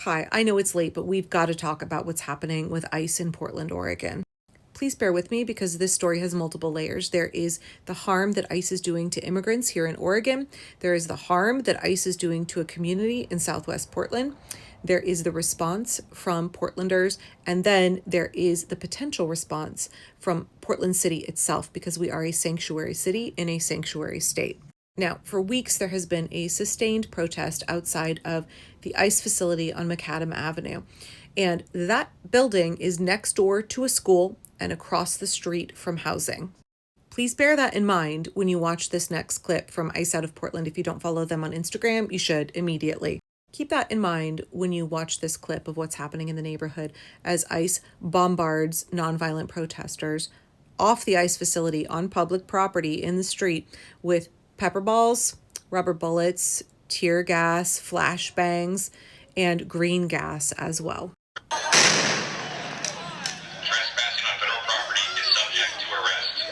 Hi, I know it's late, but we've got to talk about what's happening with ICE in Portland, Oregon. Please bear with me because this story has multiple layers. There is the harm that ICE is doing to immigrants here in Oregon. There is the harm that ICE is doing to a community in Southwest Portland. There is the response from Portlanders, and then there is the potential response from Portland City itself, because we are a sanctuary city in a sanctuary state. Now, for weeks, there has been a sustained protest outside of the ICE facility on Macadam Avenue. And that building is next door to a school and across the street from housing. Please bear that in mind when you watch this next clip from ICE out of Portland. If you don't follow them on Instagram, you should immediately. Keep that in mind when you watch this clip of what's happening in the neighborhood as ICE bombards nonviolent protesters off the ICE facility on public property in the street with pepper balls, rubber bullets, tear gas, flashbangs, and green gas as well. Trespassing on federal property is subject to arrest.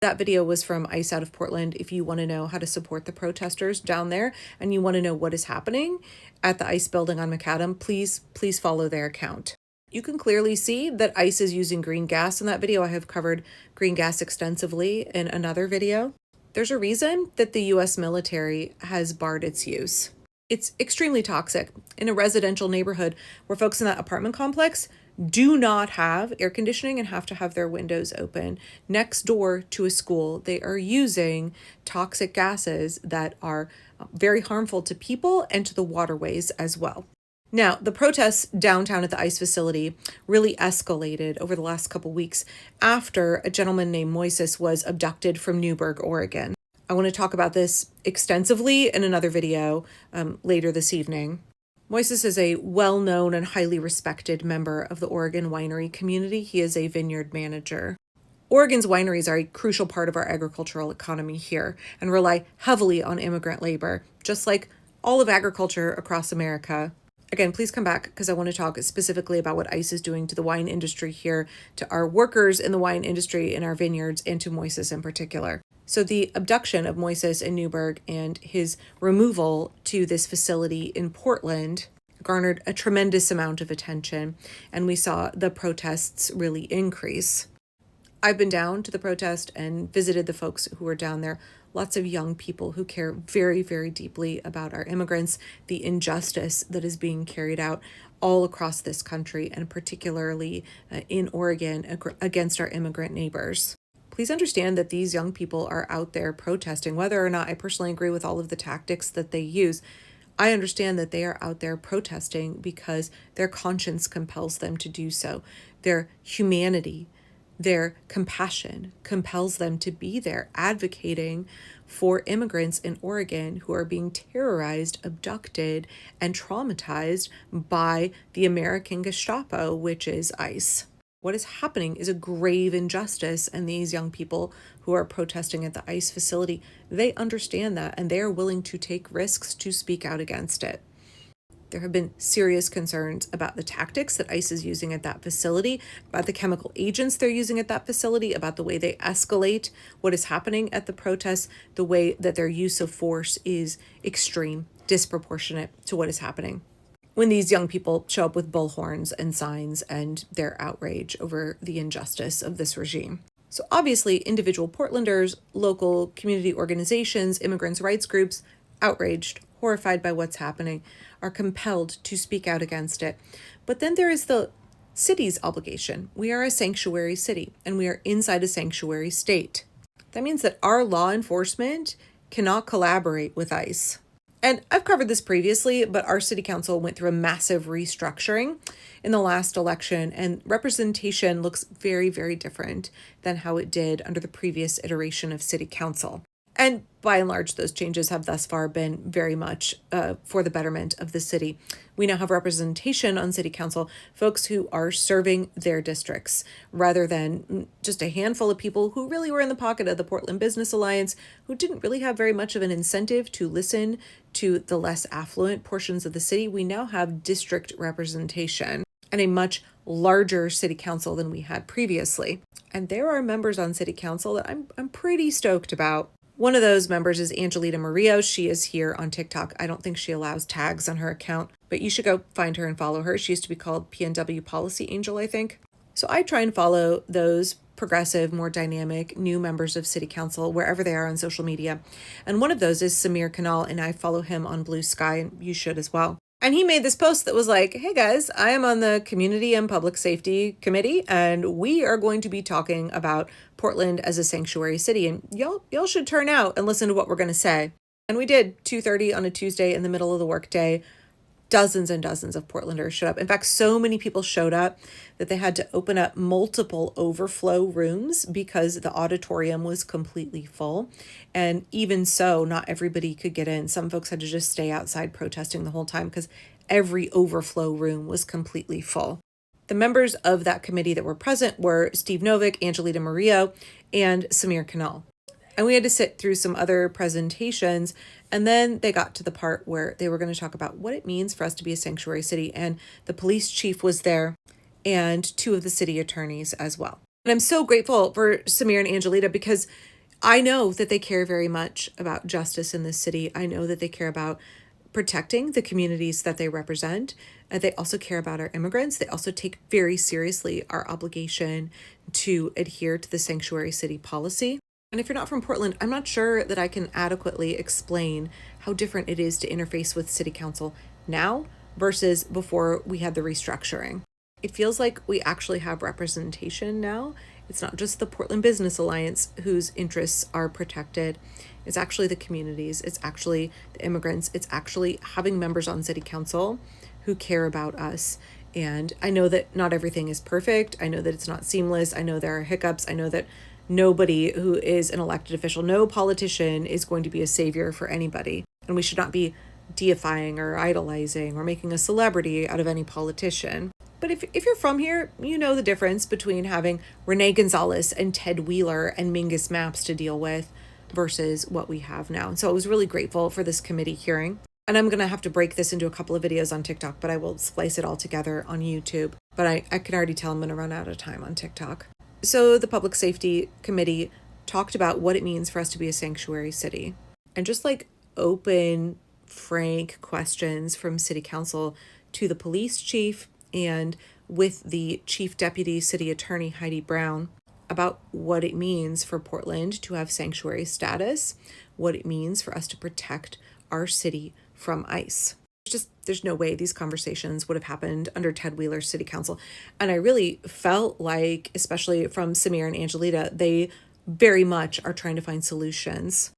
That video was from ICE out of Portland. If you want to know how to support the protesters down there and you want to know what is happening at the ICE building on Macadam, please follow their account. You can clearly see that ICE is using green gas in that video. I have covered green gas extensively in another video. There's a reason that the US military has barred its use. It's extremely toxic in a residential neighborhood where folks in that apartment complex do not have air conditioning and have to have their windows open. Next door to a school, they are using toxic gases that are very harmful to people and to the waterways as well. Now, the protests downtown at the ICE facility really escalated over the last couple weeks after a gentleman named Moises was abducted from Newberg, Oregon. I want to talk about this extensively in another video later this evening. Moises is a well-known and highly respected member of the Oregon winery community. He is a vineyard manager. Oregon's wineries are a crucial part of our agricultural economy here and rely heavily on immigrant labor, just like all of agriculture across America. Again, please come back because I want to talk specifically about what ICE is doing to the wine industry here, to our workers in the wine industry in our vineyards, and to Moises in particular. So the abduction of Moises in Newberg and his removal to this facility in Portland garnered a tremendous amount of attention, and we saw the protests really increase. I've been down to the protest and visited the folks who were down there. Lots of young people who care very, very deeply about our immigrants, the injustice that is being carried out all across this country, and particularly in Oregon against our immigrant neighbors. Please understand that these young people are out there protesting. Whether or not I personally agree with all of the tactics that they use, I understand that they are out there protesting because their conscience compels them to do so. Their humanity, their compassion compels them to be there advocating for immigrants in Oregon who are being terrorized, abducted, and traumatized by the American Gestapo, which is ICE. What is happening is a grave injustice, and these young people who are protesting at the ICE facility, they understand that, and they are willing to take risks to speak out against it. There have been serious concerns about the tactics that ICE is using at that facility, about the chemical agents they're using at that facility, about the way they escalate what is happening at the protests, the way that their use of force is extreme, disproportionate to what is happening. When these young people show up with bullhorns and signs and their outrage over the injustice of this regime. So obviously, individual Portlanders, local community organizations, immigrants' rights groups, outraged, horrified by what's happening, are compelled to speak out against it. But then there is the city's obligation. We are a sanctuary city, and we are inside a sanctuary state. That means that our law enforcement cannot collaborate with ICE. And I've covered this previously, but our city council went through a massive restructuring in the last election, and representation looks very, very different than how it did under the previous iteration of city council. And by and large, those changes have thus far been very much for the betterment of the city. We now have representation on city council, folks who are serving their districts, rather than just a handful of people who really were in the pocket of the Portland Business Alliance, who didn't really have very much of an incentive to listen to the less affluent portions of the city. We now have district representation and a much larger city council than we had previously. And there are members on city council that I'm pretty stoked about. One of those members is Angelita Murillo. She is here on TikTok. I don't think she allows tags on her account, but you should go find her and follow her. She used to be called PNW Policy Angel, I think. So I try and follow those progressive, more dynamic new members of city council wherever they are on social media. And one of those is Samir Kanal, and I follow him on Blue Sky, and you should as well. And he made this post that was like, hey guys, I am on the Community and Public Safety Committee, and we are going to be talking about Portland as a sanctuary city. And y'all should turn out and listen to what we're going to say. And we did, 2:30 on a Tuesday in the middle of the workday. Dozens and dozens of Portlanders showed up. In fact, so many people showed up that they had to open up multiple overflow rooms because the auditorium was completely full. And even so, not everybody could get in. Some folks had to just stay outside protesting the whole time because every overflow room was completely full. The members of that committee that were present were Steve Novick, Angelita Murillo, and Samir Kanal. And we had to sit through some other presentations. And then they got to the part where they were going to talk about what it means for us to be a sanctuary city. And the police chief was there and two of the city attorneys as well. And I'm so grateful for Samir and Angelita because I know that they care very much about justice in this city. I know that they care about protecting the communities that they represent. They also care about our immigrants. They also take very seriously our obligation to adhere to the sanctuary city policy. And if you're not from Portland, I'm not sure that I can adequately explain how different it is to interface with city council now versus before we had the restructuring. It feels like we actually have representation now. It's not just the Portland Business Alliance whose interests are protected. It's actually the communities. It's actually the immigrants. It's actually having members on city council who care about us. And I know that not everything is perfect. I know that it's not seamless. I know there are hiccups. I know that nobody who is an elected official, no politician is going to be a savior for anybody. And we should not be deifying or idolizing or making a celebrity out of any politician. But if you're from here, you know the difference between having Renee Gonzalez and Ted Wheeler and Mingus Maps to deal with versus what we have now. And so I was really grateful for this committee hearing. And I'm going to have to break this into a couple of videos on TikTok, but I will splice it all together on YouTube. But I can already tell I'm going to run out of time on TikTok. So the Public Safety Committee talked about what it means for us to be a sanctuary city. And just like open, frank questions from City Council to the police chief and with the Chief Deputy City Attorney Heidi Brown about what it means for Portland to have sanctuary status, what it means for us to protect our city from ICE. There's no way these conversations would have happened under Ted Wheeler's city council. And I really felt like, especially from Samir and Angelita, they very much are trying to find solutions.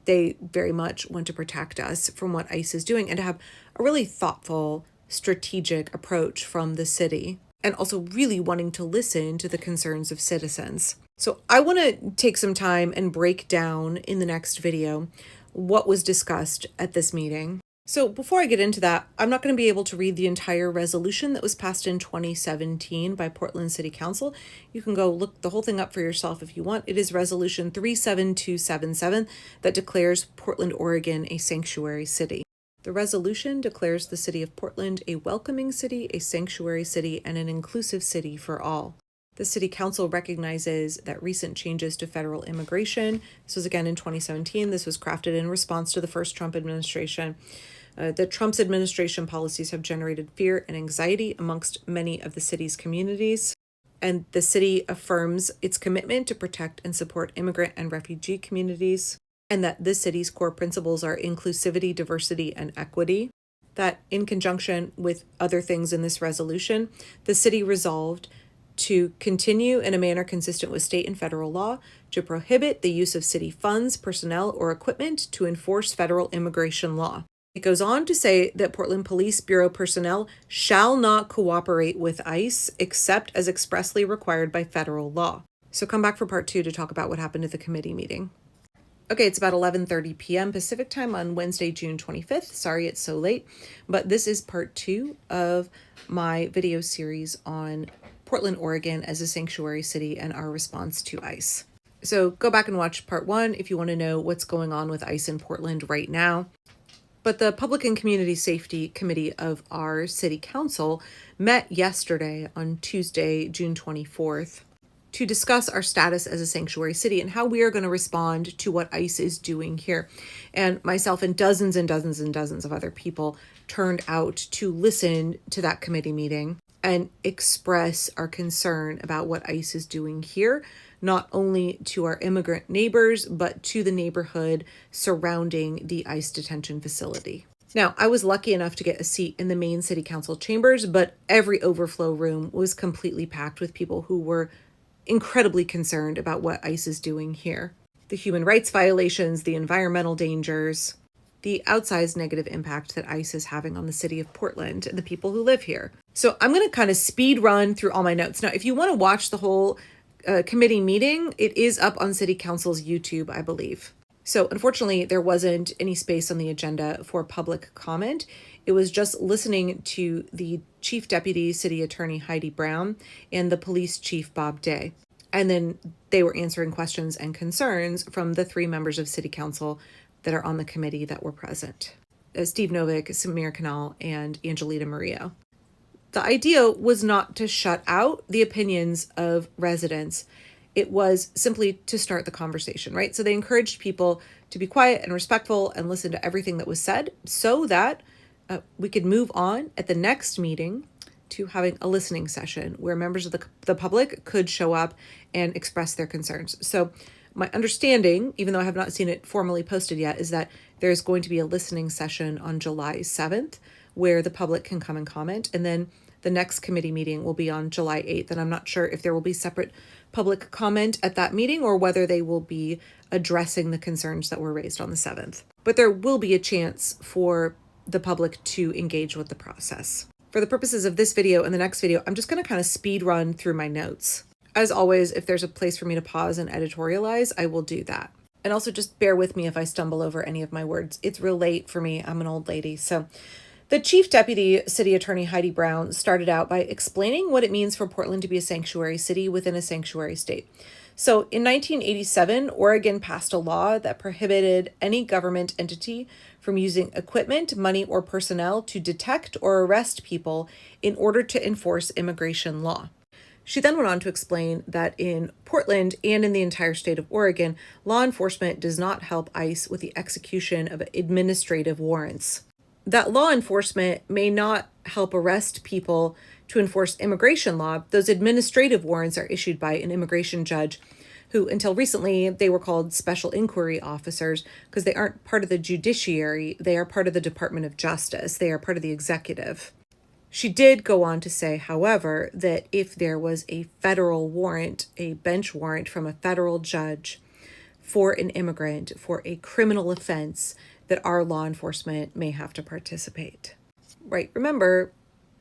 They very much want to protect us from what ICE is doing and to have a really thoughtful, strategic approach from the city, and also really wanting to listen to the concerns of citizens. So I want to take some time and break down in the next video what was discussed at this meeting. So before I get into that, I'm not going to be able to read the entire resolution that was passed in 2017 by Portland City Council. You can go look the whole thing up for yourself if you want. It is Resolution 37277 that declares Portland, Oregon a sanctuary city. The resolution declares the city of Portland a welcoming city, a sanctuary city, and an inclusive city for all. The City Council recognizes that recent changes to federal immigration, this was again in 2017, this was crafted in response to the first Trump administration, that Trump's administration policies have generated fear and anxiety amongst many of the city's communities. And the city affirms its commitment to protect and support immigrant and refugee communities, and that the city's core principles are inclusivity, diversity, and equity. That in conjunction with other things in this resolution, the city resolved to continue in a manner consistent with state and federal law to prohibit the use of city funds, personnel, or equipment to enforce federal immigration law. It goes on to say that Portland Police Bureau personnel shall not cooperate with ICE except as expressly required by federal law. So come back for part 2 to talk about what happened at the committee meeting. Okay, it's about 11:30 p.m. Pacific time on Wednesday, June 25th. Sorry it's so late, but this is part 2 of my video series on Portland, Oregon as a sanctuary city and our response to ICE. So go back and watch part 1 if you want to know what's going on with ICE in Portland right now. But the Public and Community Safety Committee of our City Council met yesterday on Tuesday, June 24th, to discuss our status as a sanctuary city and how we are going to respond to what ICE is doing here. And myself and dozens and dozens and dozens of other people turned out to listen to that committee meeting and express our concern about what ICE is doing here, not only to our immigrant neighbors, but to the neighborhood surrounding the ICE detention facility. Now, I was lucky enough to get a seat in the main city council chambers, but every overflow room was completely packed with people who were incredibly concerned about what ICE is doing here. The human rights violations, the environmental dangers, the outsized negative impact that ICE is having on the city of Portland and the people who live here. So I'm going to kind of speed run through all my notes. Now, if you want to watch the whole committee meeting, it is up on City Council's YouTube, I believe. So unfortunately, there wasn't any space on the agenda for public comment. It was just listening to the Chief Deputy City Attorney Heidi Brown and the Police Chief Bob Day. And then they were answering questions and concerns from the 3 members of City Council that are on the committee that were present. Steve Novick, Samir Kanal, and Angelita Murillo. The idea was not to shut out the opinions of residents. It was simply to start the conversation, right? So they encouraged people to be quiet and respectful and listen to everything that was said so that we could move on at the next meeting to having a listening session where members of the public could show up and express their concerns. So my understanding, even though I have not seen it formally posted yet, is that there's going to be a listening session on July 7th where the public can come and comment. And then the next committee meeting will be on July 8th. And I'm not sure if there will be separate public comment at that meeting or whether they will be addressing the concerns that were raised on the 7th. But there will be a chance for the public to engage with the process. For the purposes of this video and the next video, I'm just going to kind of speed run through my notes. As always, if there's a place for me to pause and editorialize, I will do that. And also just bear with me if I stumble over any of my words. It's real late for me. I'm an old lady. So the Chief Deputy City Attorney Heidi Brown started out by explaining what it means for Portland to be a sanctuary city within a sanctuary state. So in 1987, Oregon passed a law that prohibited any government entity from using equipment, money, or personnel to detect or arrest people in order to enforce immigration law. She then went on to explain that in Portland and in the entire state of Oregon, law enforcement does not help ICE with the execution of administrative warrants. That law enforcement may not help arrest people to enforce immigration law. Those administrative warrants are issued by an immigration judge who, until recently, they were called special inquiry officers because they aren't part of the judiciary. They are part of the Department of Justice. They are part of the executive. She did go on to say, however, that if there was a federal warrant, a bench warrant from a federal judge for an immigrant for a criminal offense, that our law enforcement may have to participate. Right. Remember,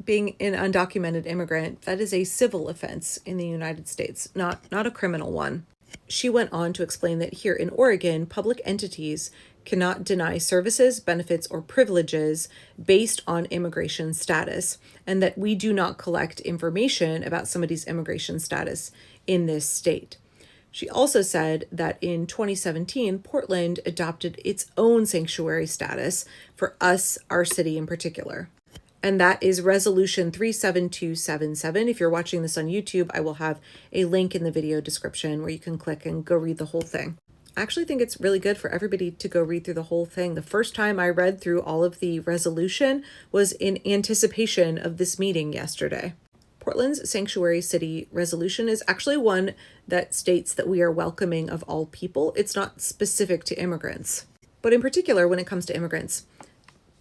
being an undocumented immigrant, that is a civil offense in the United States, not a criminal one. She went on to explain that here in Oregon, public entities cannot deny services, benefits, or privileges based on immigration status, and that we do not collect information about somebody's immigration status in this state. She also said that in 2017, Portland adopted its own sanctuary status for us, our city in particular. And that is Resolution 37277. If you're watching this on YouTube, I will have a link in the video description where you can click and go read the whole thing. I actually think it's really good for everybody to go read through the whole thing. The first time I read through all of the resolution was in anticipation of this meeting yesterday. Portland's sanctuary city resolution is actually one that states that we are welcoming of all people. It's not specific to immigrants. But in particular, when it comes to immigrants,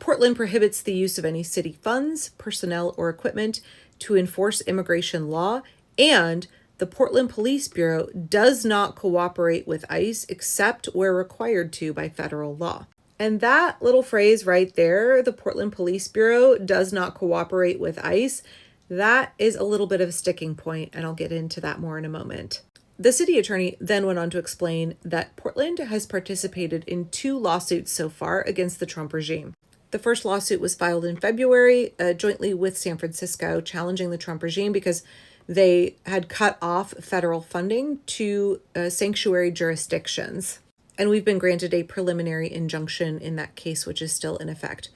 Portland prohibits the use of any city funds, personnel, or equipment to enforce immigration law, and the Portland Police Bureau does not cooperate with ICE except where required to by federal law. And that little phrase right there, the Portland Police Bureau does not cooperate with ICE, that is a little bit of a sticking point, and I'll get into that more in a moment. The city attorney then went on to explain that Portland has participated in 2 lawsuits so far against the Trump regime. The first lawsuit was filed in February, jointly with San Francisco, challenging the Trump regime because they had cut off federal funding to sanctuary jurisdictions. And we've been granted a preliminary injunction in that case, which is still in effect.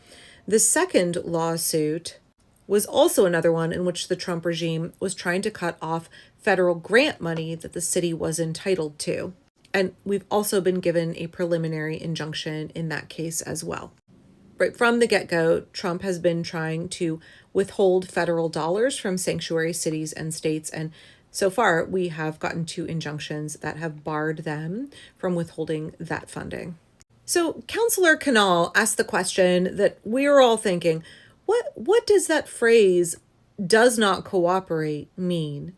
The second lawsuit was also another one in which the Trump regime was trying to cut off federal grant money that the city was entitled to. And we've also been given a preliminary injunction in that case as well. Right from the get-go, Trump has been trying to withhold federal dollars from sanctuary cities and states, and so far we have gotten 2 injunctions that have barred them from withholding that funding. So Councillor Canal asked the question that we're all thinking, what does that phrase "does not cooperate" mean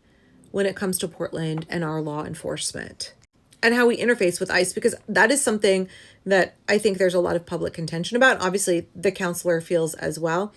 when it comes to Portland and our law enforcement and how we interface with ICE? Because that is something that I think there's a lot of public contention about. Obviously, the councillor feels as well.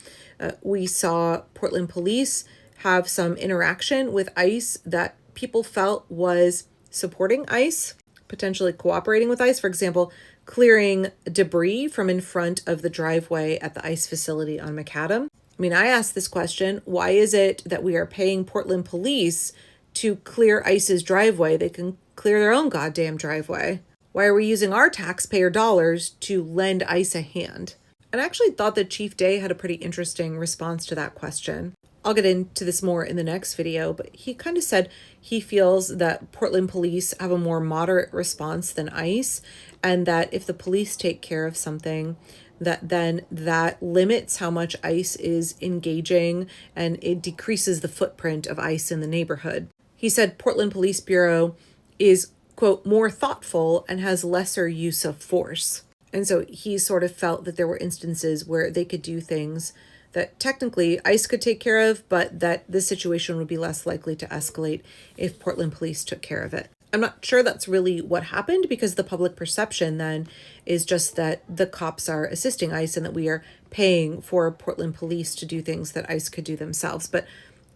We saw Portland police have some interaction with ICE that people felt was supporting ICE, potentially cooperating with ICE. For example, clearing debris from in front of the driveway at the ICE facility on Macadam. I mean, I asked this question, why is it that we are paying Portland police to clear ICE's driveway? They can clear their own goddamn driveway. Why are we using our taxpayer dollars to lend ICE a hand? And I actually thought that Chief Day had a pretty interesting response to that question. I'll get into this more in the next video, but he kind of said he feels that Portland police have a more moderate response than ICE, and that if the police take care of something, that limits how much ICE is engaging and it decreases the footprint of ICE in the neighborhood. He said Portland Police Bureau is, quote, more thoughtful and has lesser use of force. And so he sort of felt that there were instances where they could do things that technically ICE could take care of, but that the situation would be less likely to escalate if Portland police took care of it. I'm not sure that's really what happened, because the public perception then is just that the cops are assisting ICE and that we are paying for Portland police to do things that ICE could do themselves. But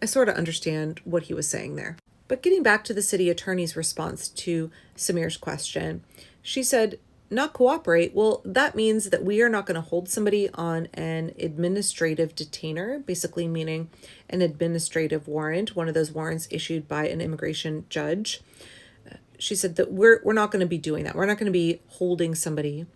I sort of understand what he was saying there. But getting back to the city attorney's response to Samir's question, she said, not cooperate. Well, that means that we are not going to hold somebody on an administrative detainer, basically meaning an administrative warrant, one of those warrants issued by an immigration judge. She said that we're not going to be doing that. We're not going to be holding somebody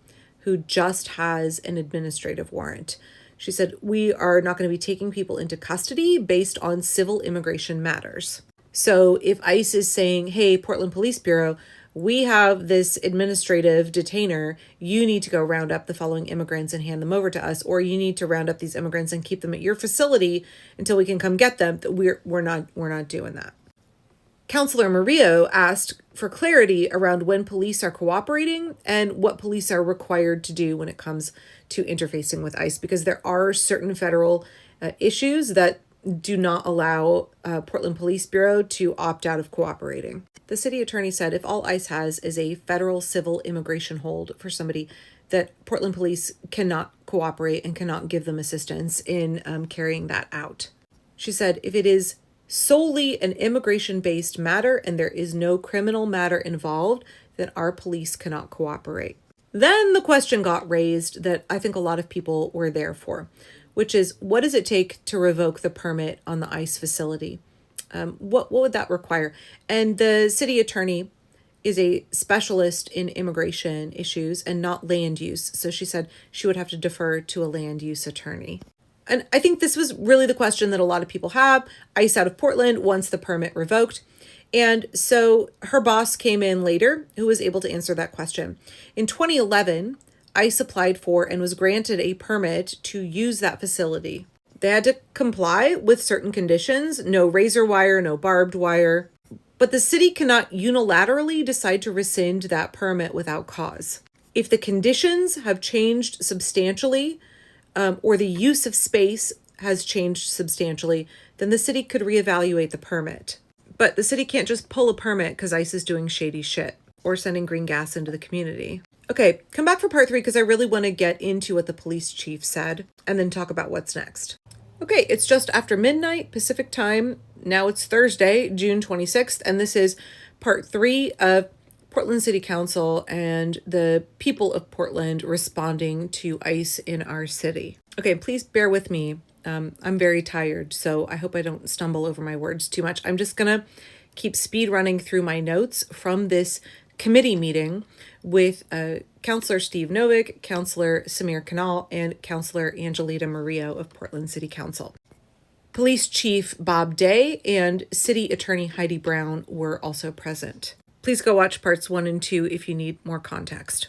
who just has an administrative warrant. She said we are not going to be taking people into custody based on civil immigration matters. So if ICE is saying, hey, Portland Police Bureau, we have this administrative detainer, you need to go round up the following immigrants and hand them over to us, or you need to round up these immigrants and keep them at your facility until we can come get them, we're not doing that. Councillor Murillo asked for clarity around when police are cooperating and what police are required to do when it comes to interfacing with ICE, because there are certain federal issues that do not allow Portland Police Bureau to opt out of cooperating. The city attorney said if all ICE has is a federal civil immigration hold for somebody, that Portland police cannot cooperate and cannot give them assistance in carrying that out. She said if it is solely an immigration-based matter and there is no criminal matter involved, then our police cannot cooperate. Then the question got raised that I think a lot of people were there for, which is, what does it take to revoke the permit on the ICE facility? What would that require? And the city attorney is a specialist in immigration issues and not land use. So she said she would have to defer to a land use attorney. And I think this was really the question that a lot of people have. ICE out of Portland wants the permit revoked. And so her boss came in later who was able to answer that question. In 2011, ICE applied for and was granted a permit to use that facility. They had to comply with certain conditions, no razor wire, no barbed wire. But the city cannot unilaterally decide to rescind that permit without cause. If the conditions have changed substantially, or the use of space has changed substantially, then the city could reevaluate the permit. But the city can't just pull a permit because ICE is doing shady shit or sending green gas into the community. Okay, come back for part 3 because I really want to get into what the police chief said and then talk about what's next. Okay, it's just after midnight Pacific time. Now it's Thursday, June 26th, and this is part 3 of Portland City Council and the people of Portland responding to ICE in our city. Okay, please bear with me. I'm very tired, so I hope I don't stumble over my words too much. I'm just gonna keep speed running through my notes from this committee meeting with Councillor Steve Novick, Councillor Samir Kanal, and Councillor Angelita Murillo of Portland City Council. Police Chief Bob Day and City Attorney Heidi Brown were also present. Please go watch parts 1 and 2 if you need more context.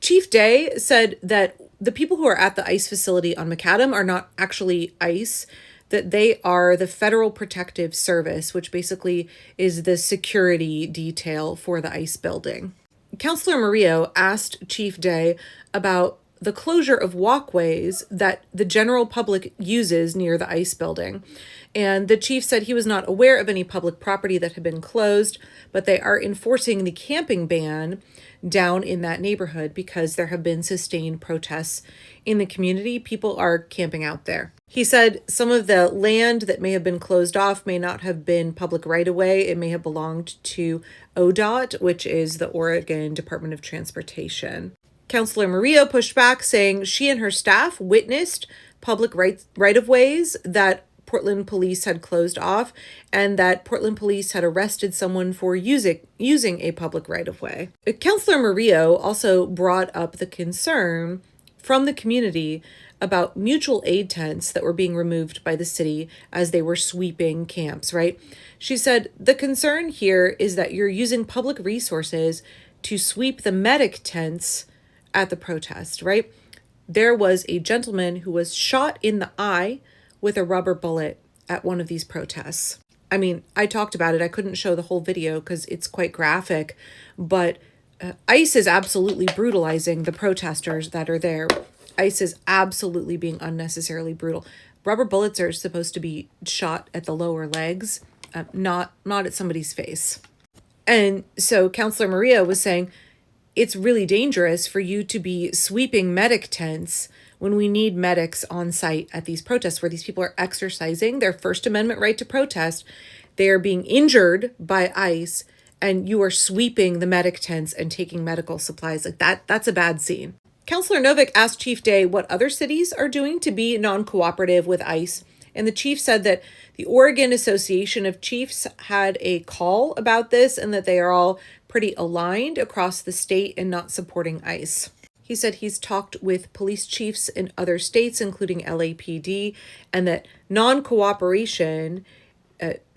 Chief Day said that the people who are at the ICE facility on Macadam are not actually ICE, that they are the Federal Protective Service, which basically is the security detail for the ICE building. Councillor Murillo asked Chief Day about the closure of walkways that the general public uses near the ICE building. And the chief said he was not aware of any public property that had been closed, but they are enforcing the camping ban down in that neighborhood because there have been sustained protests in the community. People are camping out there. He said some of the land that may have been closed off may not have been public right-of-way. It may have belonged to ODOT, which is the Oregon Department of Transportation. Councillor Murillo pushed back, saying she and her staff witnessed public right-of-ways that Portland police had closed off and that Portland police had arrested someone for using a public right-of-way. Councillor Murillo also brought up the concern from the community about mutual aid tents that were being removed by the city as they were sweeping camps, right? She said, the concern here is that you're using public resources to sweep the medic tents at the protest, right? There was a gentleman who was shot in the eye with a rubber bullet at one of these protests. I mean, I talked about it. I couldn't show the whole video because it's quite graphic, but ICE is absolutely brutalizing the protesters that are there. ICE is absolutely being unnecessarily brutal. Rubber bullets are supposed to be shot at the lower legs, not at somebody's face. And so Councillor Murillo was saying, it's really dangerous for you to be sweeping medic tents when we need medics on site at these protests where these people are exercising their First Amendment right to protest. They are being injured by ICE, and you are sweeping the medic tents and taking medical supplies like that. That's a bad scene. Councillor Novick asked Chief Day what other cities are doing to be non-cooperative with ICE, and the chief said that the Oregon Association of Chiefs had a call about this and that they are all pretty aligned across the state and not supporting ICE. He said he's talked with police chiefs in other states, including LAPD, and that non-cooperation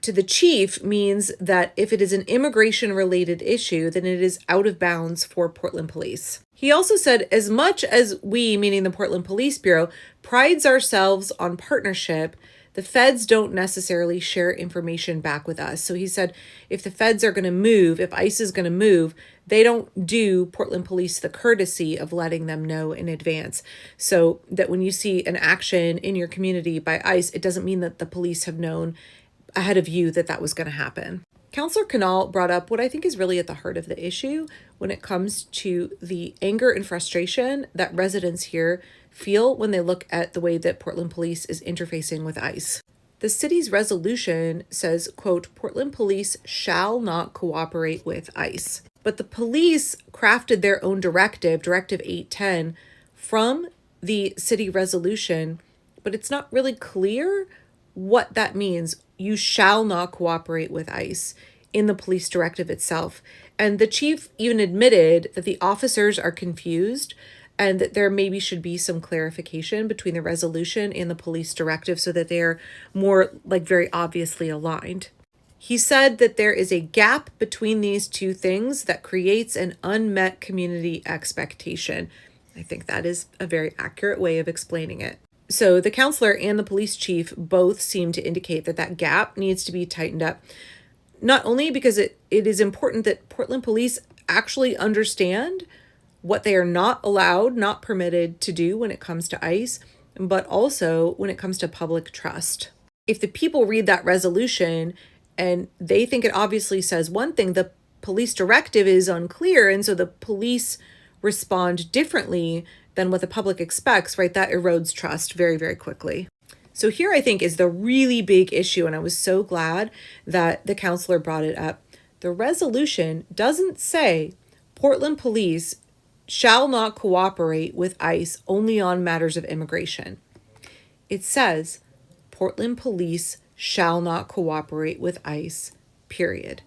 to the chief means that if it is an immigration-related issue, then it is out of bounds for Portland Police. He also said, as much as we, meaning the Portland Police Bureau, prides ourselves on partnership, the feds don't necessarily share information back with us. So he said, if the feds are going to move, if ICE is going to move, they don't do Portland Police the courtesy of letting them know in advance. So that when you see an action in your community by ICE, it doesn't mean that the police have known ahead of you that was going to happen. Councillor Kanal brought up what I think is really at the heart of the issue when it comes to the anger and frustration that residents here feel when they look at the way that Portland Police is interfacing with ICE. The city's resolution says, quote, Portland Police shall not cooperate with ICE. But the police crafted their own directive, Directive 810, from the city resolution, but it's not really clear what that means. You shall not cooperate with ICE in the police directive itself. And the chief even admitted that the officers are confused and that there maybe should be some clarification between the resolution and the police directive so that they're more very obviously aligned. He said that there is a gap between these two things that creates an unmet community expectation. I think that is a very accurate way of explaining it. So the counselor and the police chief both seem to indicate that that gap needs to be tightened up, not only because it is important that Portland police actually understand what they are not allowed, not permitted to do when it comes to ICE, but also when it comes to public trust. If the people read that resolution and they think it obviously says one thing, the police directive is unclear, and so the police respond differently than what the public expects, right, that erodes trust very, very quickly. So here I think is the really big issue, and I was so glad that the counselor brought it up. The resolution doesn't say Portland police shall not cooperate with ICE only on matters of immigration. It says Portland police shall not cooperate with ICE, period.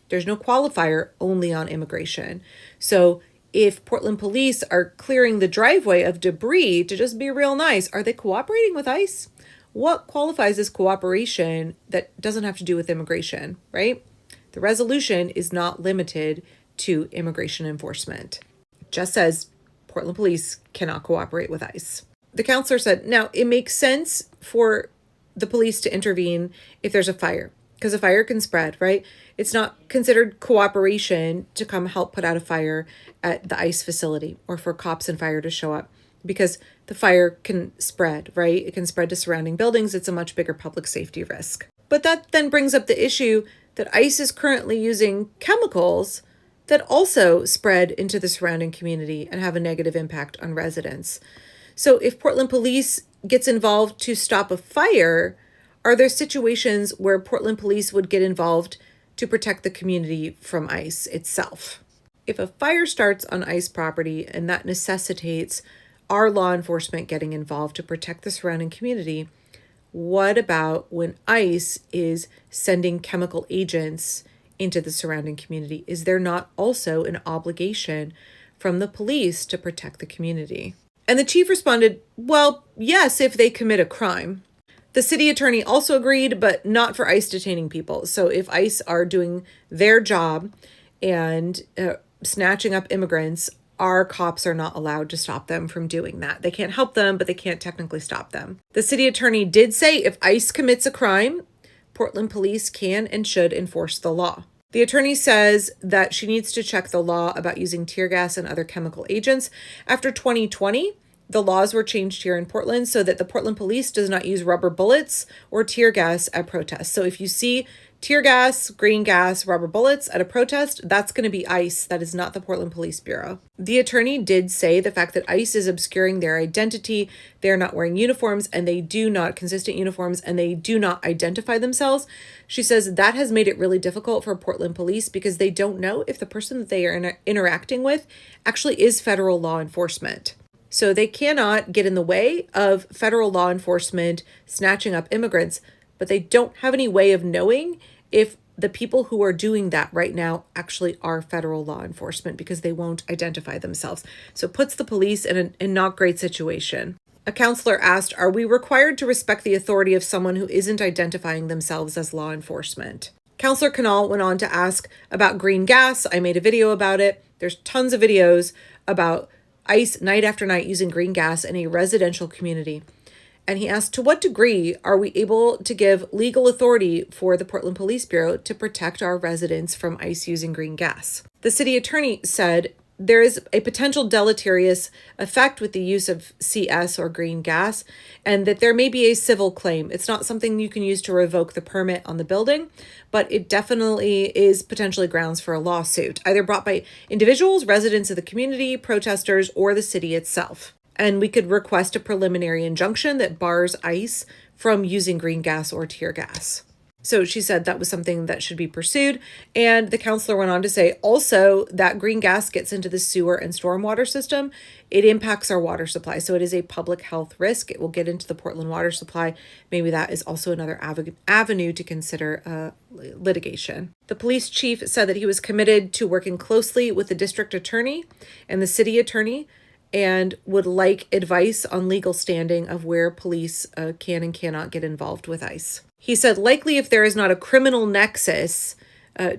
There's no qualifier only on immigration. So if Portland police are clearing the driveway of debris to just be real nice, are they cooperating with ICE? What qualifies as cooperation that doesn't have to do with immigration, right? The resolution is not limited to immigration enforcement. It just says Portland police cannot cooperate with ICE. The counselor said, now it makes sense for the police to intervene if there's a fire, because a fire can spread, right? It's not considered cooperation to come help put out a fire at the ICE facility or for cops and fire to show up, because the fire can spread, right? It can spread to surrounding buildings. It's a much bigger public safety risk. But that then brings up the issue that ICE is currently using chemicals that also spread into the surrounding community and have a negative impact on residents. So if Portland police gets involved to stop a fire, are there situations where Portland police would get involved to protect the community from ICE itself? If a fire starts on ICE property and that necessitates our law enforcement getting involved to protect the surrounding community, what about when ICE is sending chemical agents into the surrounding community? Is there not also an obligation from the police to protect the community? And the chief responded, well, yes, if they commit a crime. The city attorney also agreed, but not for ICE detaining people. So if ICE are doing their job and snatching up immigrants, our cops are not allowed to stop them from doing that. They can't help them, but they can't technically stop them. The city attorney did say if ICE commits a crime, Portland police can and should enforce the law. The attorney says that she needs to check the law about using tear gas and other chemical agents. After 2020, the laws were changed here in Portland so that the Portland police does not use rubber bullets or tear gas at protests. So if you see tear gas, green gas, rubber bullets at a protest, that's going to be ICE. That is not the Portland Police Bureau. The attorney did say the fact that ICE is obscuring their identity, they're not wearing uniforms, and they do not, consistent uniforms, and they do not identify themselves. She says that has made it really difficult for Portland police because they don't know if the person that they are interacting with actually is federal law enforcement. So they cannot get in the way of federal law enforcement snatching up immigrants, but they don't have any way of knowing if the people who are doing that right now actually are federal law enforcement because they won't identify themselves. So it puts the police in a not great situation. A counselor asked, are we required to respect the authority of someone who isn't identifying themselves as law enforcement? Counselor Canal went on to ask about green gas. I made a video about it. There's tons of videos about ICE night after night using green gas in a residential community. And he asked, to what degree are we able to give legal authority for the Portland Police Bureau to protect our residents from ICE using green gas? The city attorney said there is a potential deleterious effect with the use of CS or green gas, and that there may be a civil claim. It's not something you can use to revoke the permit on the building, but it definitely is potentially grounds for a lawsuit, either brought by individuals, residents of the community, protesters, or the city itself. And we could request a preliminary injunction that bars ICE from using green gas or tear gas. So she said that was something that should be pursued. And the counselor went on to say also that green gas gets into the sewer and stormwater system. It impacts our water supply. So it is a public health risk. It will get into the Portland water supply. Maybe that is also another avenue to consider litigation. The police chief said that he was committed to working closely with the district attorney and the city attorney and would like advice on legal standing of where police can and cannot get involved with ICE. He said likely if there is not a criminal nexus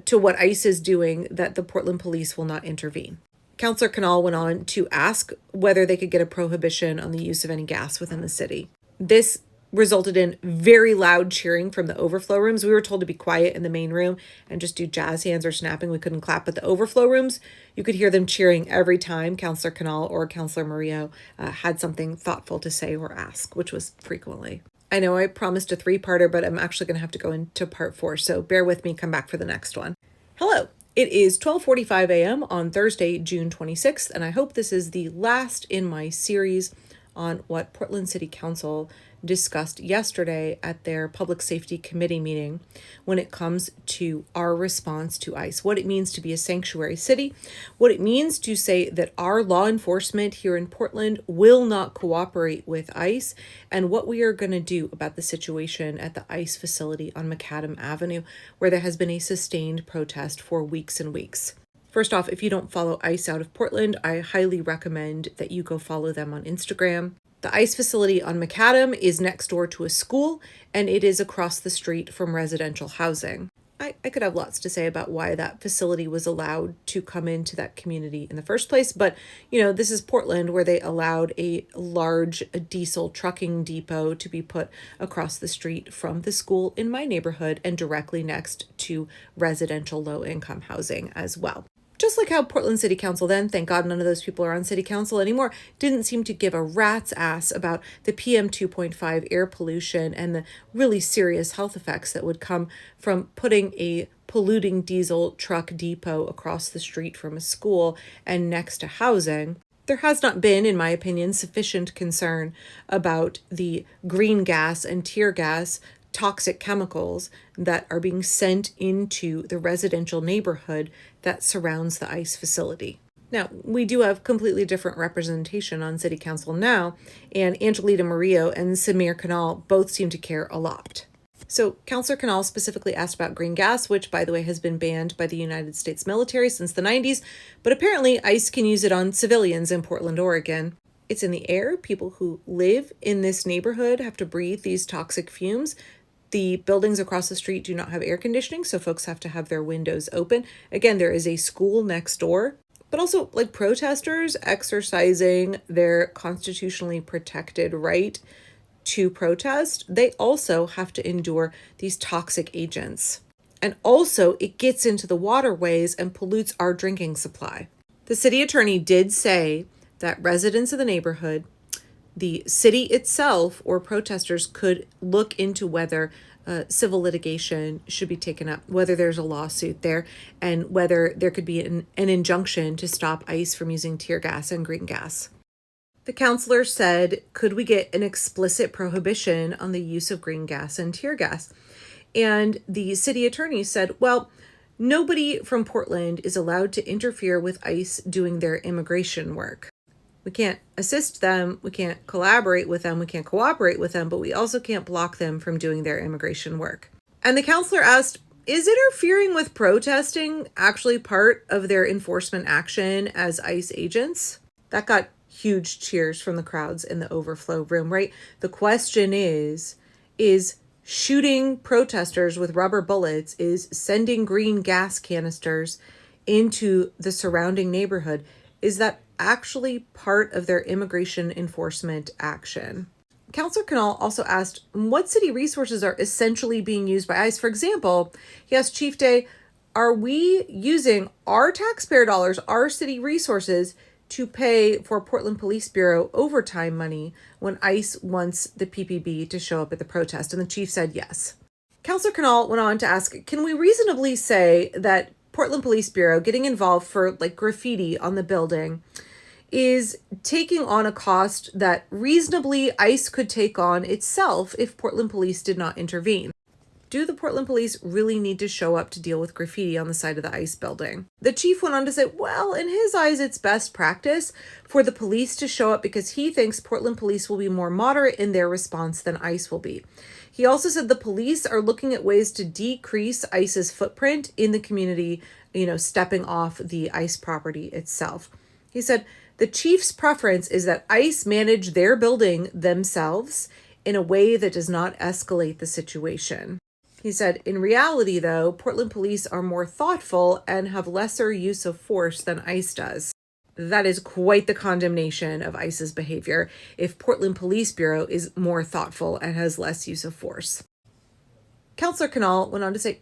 to what ICE is doing, that the Portland police will not intervene. Councillor Canal went on to ask whether they could get a prohibition on the use of any gas within the city. This resulted in very loud cheering from the overflow rooms. We were told to be quiet in the main room and just do jazz hands or snapping. We couldn't clap, but the overflow rooms, you could hear them cheering every time Councillor Canal or Councillor Murillo had something thoughtful to say or ask, which was frequently. I know I promised a 3-parter, but I'm actually going to have to go into part 4, so bear with me, come back for the next one. Hello, It is 12:45 a.m. on Thursday, June 26th, and I hope this is the last in my series on what Portland City Council discussed yesterday at their Public Safety Committee meeting when it comes to our response to ICE, what it means to be a sanctuary city, what it means to say that our law enforcement here in Portland will not cooperate with ICE, and what we are going to do about the situation at the ICE facility on Macadam Avenue, where there has been a sustained protest for weeks and weeks. First off, if you don't follow ICE out of Portland, I highly recommend that you go follow them on Instagram. The ICE facility on Macadam is next door to a school, and it is across the street from residential housing. I could have lots to say about why that facility was allowed to come into that community in the first place, but this is Portland, where they allowed a large diesel trucking depot to be put across the street from the school in my neighborhood and directly next to residential low-income housing as well. Just like how Portland City Council then, thank God none of those people are on City Council anymore, didn't seem to give a rat's ass about the PM 2.5 air pollution and the really serious health effects that would come from putting a polluting diesel truck depot across the street from a school and next to housing. There has not been, in my opinion, sufficient concern about the green gas and tear gas toxic chemicals that are being sent into the residential neighborhood that surrounds the ICE facility. Now, we do have completely different representation on City Council now, and Angelita Murillo and Samir Kanal both seem to care a lot. So Councillor Kanal specifically asked about green gas, which, by the way, has been banned by the United States military since the 90s, but apparently ICE can use it on civilians in Portland, Oregon. It's in the air. People who live in this neighborhood have to breathe these toxic fumes. The buildings across the street do not have air conditioning, so folks have to have their windows open. Again, there is a school next door, but also like protesters exercising their constitutionally protected right to protest, they also have to endure these toxic agents. And also, it gets into the waterways and pollutes our drinking supply. The city attorney did say that residents of the neighborhood, the city itself, or protesters could look into whether civil litigation should be taken up, whether there's a lawsuit there, and whether there could be an injunction to stop ICE from using tear gas and green gas. The councilor said, could we get an explicit prohibition on the use of green gas and tear gas? And the city attorney said, well, nobody from Portland is allowed to interfere with ICE doing their immigration work. We can't assist them, we can't collaborate with them, we can't cooperate with them, but we also can't block them from doing their immigration work. And the counselor asked, is interfering with protesting actually part of their enforcement action as ICE agents? That got huge cheers from the crowds in the overflow room, right? The question is shooting protesters with rubber bullets, is sending green gas canisters into the surrounding neighborhood, is that actually part of their immigration enforcement action? Councillor Canal also asked what city resources are essentially being used by ICE. For example, he asked Chief Day, are we using our taxpayer dollars, our city resources, to pay for Portland Police Bureau overtime money when ICE wants the PPB to show up at the protest? And the chief said yes. Councillor Canal went on to ask, can we reasonably say that Portland Police Bureau getting involved for like graffiti on the building is taking on a cost that reasonably ICE could take on itself if Portland Police did not intervene? Do the Portland Police really need to show up to deal with graffiti on the side of the ICE building? The chief went on to say, well, in his eyes, it's best practice for the police to show up because he thinks Portland Police will be more moderate in their response than ICE will be. He also said the police are looking at ways to decrease ICE's footprint in the community, stepping off the ICE property itself. He said, the chief's preference is that ICE manage their building themselves in a way that does not escalate the situation. He said, in reality, though, Portland Police are more thoughtful and have lesser use of force than ICE does. That is quite the condemnation of ICE's behavior if Portland Police Bureau is more thoughtful and has less use of force. Councillor Canal went on to say,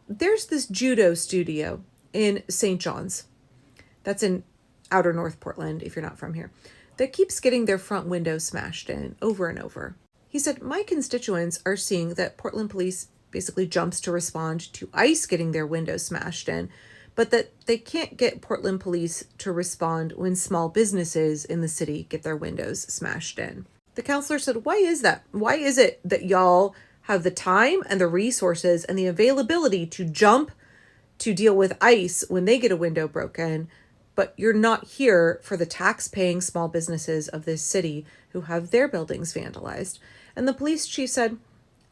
there's this judo studio in St. John's. That's in outer North Portland, if you're not from here, that keeps getting their front window smashed in over and over. He said, my constituents are seeing that Portland Police basically jumps to respond to ICE getting their windows smashed in, but that they can't get Portland police to respond when small businesses in the city get their windows smashed in. The counselor said, why is that? Why is it that y'all have the time and the resources and the availability to jump to deal with ICE when they get a window broken, but you're not here for the tax-paying small businesses of this city who have their buildings vandalized? And the police chief said,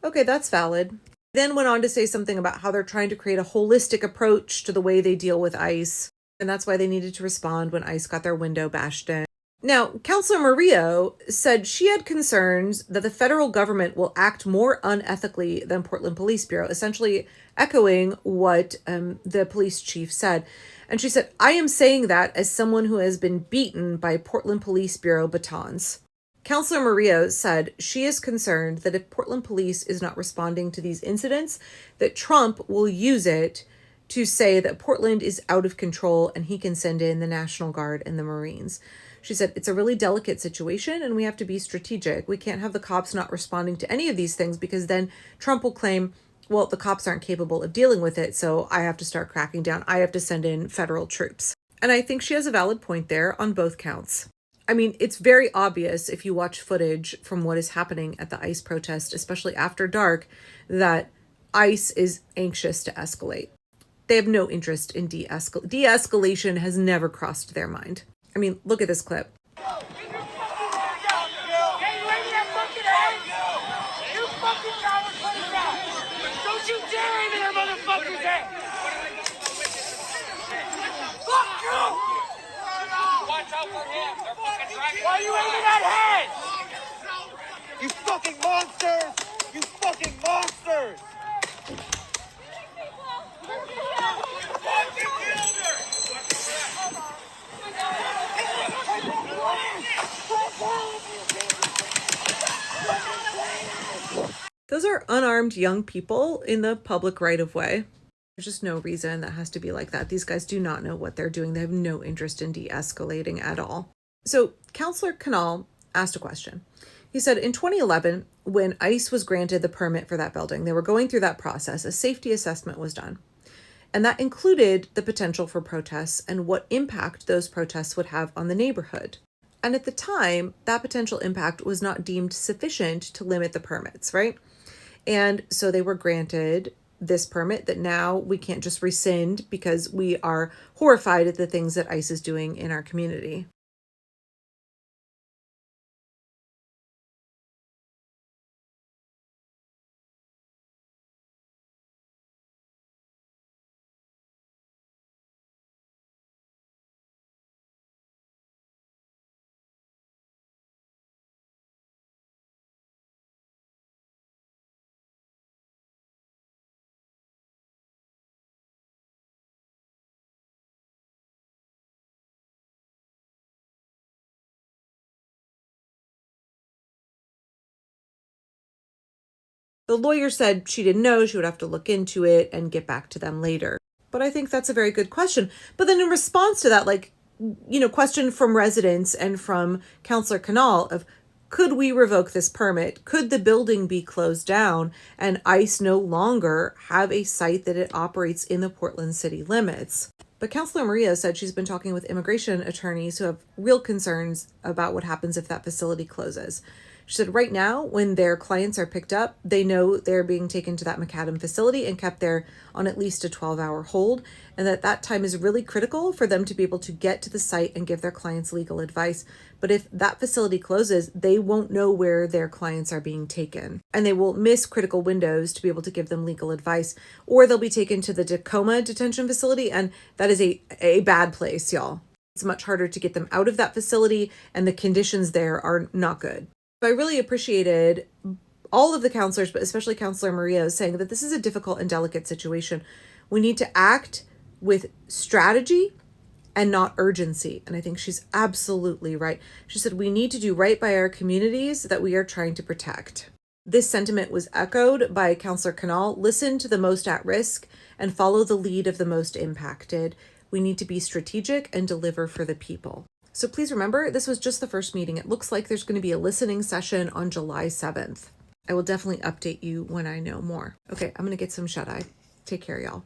okay, that's valid. Then went on to say something about how they're trying to create a holistic approach to the way they deal with ICE, and that's why they needed to respond when ICE got their window bashed in. Now, Councilor Murillo said she had concerns that the federal government will act more unethically than Portland Police Bureau, essentially echoing what the police chief said. And she said, I am saying that as someone who has been beaten by Portland Police Bureau batons. Councilor Murillo said she is concerned that if Portland police is not responding to these incidents, that Trump will use it to say that Portland is out of control and he can send in the National Guard and the Marines. She said, it's a really delicate situation and we have to be strategic. We can't have the cops not responding to any of these things because then Trump will claim, well, the cops aren't capable of dealing with it, so I have to start cracking down. I have to send in federal troops. And I think she has a valid point there on both counts. I mean, it's very obvious if you watch footage from what is happening at the ICE protest, especially after dark, that ICE is anxious to escalate. They have no interest in de-escalation has never crossed their mind. I mean, look at this clip. Don't you dare aim at our motherfucker's head! Fuck you! Watch out for him! They're fucking dragging. Why are you aiming at head? You fucking monsters! You fucking monsters! Those are unarmed young people in the public right-of-way. There's just no reason that has to be like that. These guys do not know what they're doing. They have no interest in de-escalating at all. So Councilor Canal asked a question. He said, in 2011, when ICE was granted the permit for that building, they were going through that process, a safety assessment was done. And that included the potential for protests and what impact those protests would have on the neighborhood. And at the time, that potential impact was not deemed sufficient to limit the permits, right? And so they were granted this permit that now we can't just rescind because we are horrified at the things that ICE is doing in our community. The lawyer said she didn't know, she would have to look into it and get back to them later. But I think that's a very good question. But then in response to that, question from residents and from Councilor Canal of, could we revoke this permit? Could the building be closed down and ICE no longer have a site that it operates in the Portland city limits? But Councilor Maria said she's been talking with immigration attorneys who have real concerns about what happens if that facility closes. She said right now, when their clients are picked up, they know they're being taken to that macadam facility and kept there on at least a 12-hour hold, and that time is really critical for them to be able to get to the site and give their clients legal advice. But if that facility closes, they won't know where their clients are being taken, and they will miss critical windows to be able to give them legal advice, or they'll be taken to the Tacoma detention facility, and that is a bad place, y'all. It's much harder to get them out of that facility, and the conditions there are not good. I really appreciated all of the counselors, but especially Councilor Maria, saying that this is a difficult and delicate situation. We need to act with strategy and not urgency. And I think she's absolutely right. She said, we need to do right by our communities that we are trying to protect. This sentiment was echoed by Councilor Canal. Listen to the most at risk and follow the lead of the most impacted. We need to be strategic and deliver for the people. So please remember, this was just the first meeting. It looks like there's going to be a listening session on July 7th. I will definitely update you when I know more. Okay, I'm going to get some shut-eye. Take care, y'all.